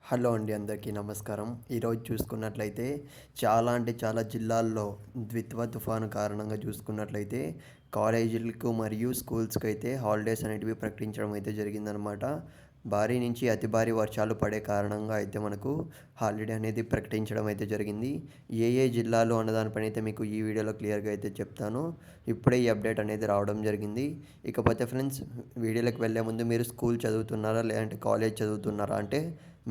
Hello అండి, అందరికీ నమస్కారం. ఈరోజు చూసుకున్నట్లయితే చాలా అంటే చాలా జిల్లాల్లో ద్విత్వ తుఫాను కారణంగా చూసుకున్నట్లయితే కాలేజీలకు మరియు స్కూల్స్కి అయితే హాలిడేస్ అనేటివి ప్రకటించడం అయితే జరిగిందనమాట. భారీ నుంచి అతి భారీ వర్షాలు పడే కారణంగా అయితే మనకు హాలిడే అనేది ప్రకటించడం అయితే జరిగింది. ఏ ఏ జిల్లాలు అన్నదానిపైన అయితే మీకు ఈ వీడియోలో క్లియర్గా అయితే చెప్తాను. ఇప్పుడే ఈ అప్డేట్ అనేది రావడం జరిగింది. ఇకపోతే ఫ్రెండ్స్, వీడియోలోకి వెళ్ళే ముందు మీరు స్కూల్ చదువుతున్నారా లేదంటే కాలేజ్ చదువుతున్నారా అంటే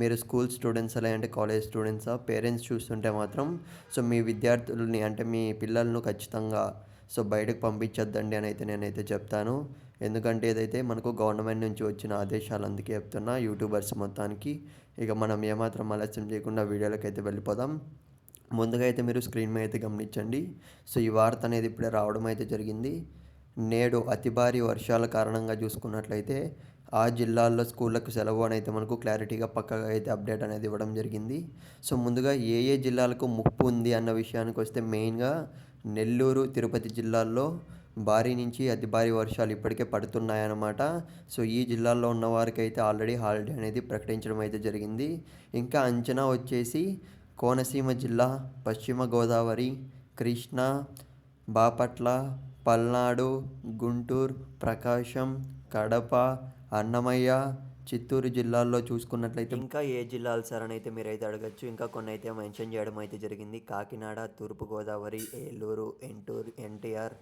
మీరు స్కూల్ స్టూడెంట్సా లేదంటే కాలేజ్ స్టూడెంట్సా? పేరెంట్స్ చూస్తుంటే మాత్రం మీ విద్యార్థులని అంటే మీ పిల్లలను ఖచ్చితంగా బయటకు పంపించొద్దండి అని అయితే నేనైతే చెప్తాను. ఎందుకంటే ఇదైతే మనకు గవర్నమెంట్ నుంచి వచ్చిన ఆదేశాలు, అందుకే చెప్తున్నా యూట్యూబర్స్ మొత్తానికి. ఇక మనం ఏమాత్రం ఆలస్యం చేయకుండా వీడియోలోకి అయితే వెళ్ళిపోదాం. ముందుగా అయితే మీరు స్క్రీన్ మీద అయితే గమనించండి. ఈ వార్త అనేది ఇప్పుడే రావడం అయితే జరిగింది. నేడు అతి భారీ వర్షాల కారణంగా చూసుకున్నట్లయితే ఆ జిల్లాల్లో స్కూళ్ళకు సెలవు అని అయితే మనకు క్లారిటీగా పక్కగా అయితే అప్డేట్ అనేది ఇవ్వడం జరిగింది. ముందుగా ఏ ఏ జిల్లాలకు ముప్పు ఉంది అన్న విషయానికి వస్తే మెయిన్గా నెల్లూరు, తిరుపతి జిల్లాల్లో భారీ నుంచి అతి భారీ వర్షాలు ఇప్పటికే పడుతున్నాయన్నమాట. ఈ జిల్లాల్లో ఉన్న వారికి అయితే ఆల్రెడీ హాలిడే అనేది ప్రకటించడం అయితే జరిగింది. ఇంకా అంచనా వచ్చేసి కోనసీమ జిల్లా, పశ్చిమ గోదావరి, కృష్ణా, బాపట్ల, పల్నాడు, గుంటూరు, ప్రకాశం, కడప, అన్నమయ్య, చిత్తూరు జిల్లాల్లో చూసుకున్నట్లయితే ఇంకా ఏ జిల్లాలు సార్ అని అయితే మీరైతే అడగచ్చు. ఇంకా కొన్ని అయితే మెన్షన్ చేయడం అయితే జరిగింది. కాకినాడ, తూర్పుగోదావరి, ఏలూరు, ఎన్టీఆర్.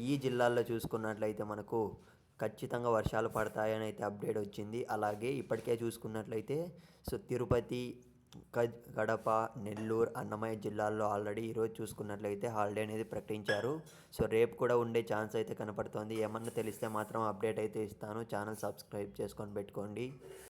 ఈ జిల్లాల్లో చూసుకున్నట్లయితే మనకు ఖచ్చితంగా వర్షాలు పడతాయని అయితే అప్డేట్ వచ్చింది. అలాగే ఇప్పటికే చూసుకున్నట్లయితే తిరుపతి, కడప, నెల్లూరు, అన్నమయ్య జిల్లాల్లో ఆల్రెడీ ఈరోజు చూసుకున్నట్లయితే హాలిడే అనేది ప్రకటించారు. రేపు కూడా ఉండే ఛాన్స్ అయితే కనపడుతోంది. ఏమన్నా తెలిస్తే మాత్రం అప్డేట్ అయితే ఇస్తాను. ఛానల్ సబ్స్క్రైబ్ చేసుకొని పెట్టుకోండి.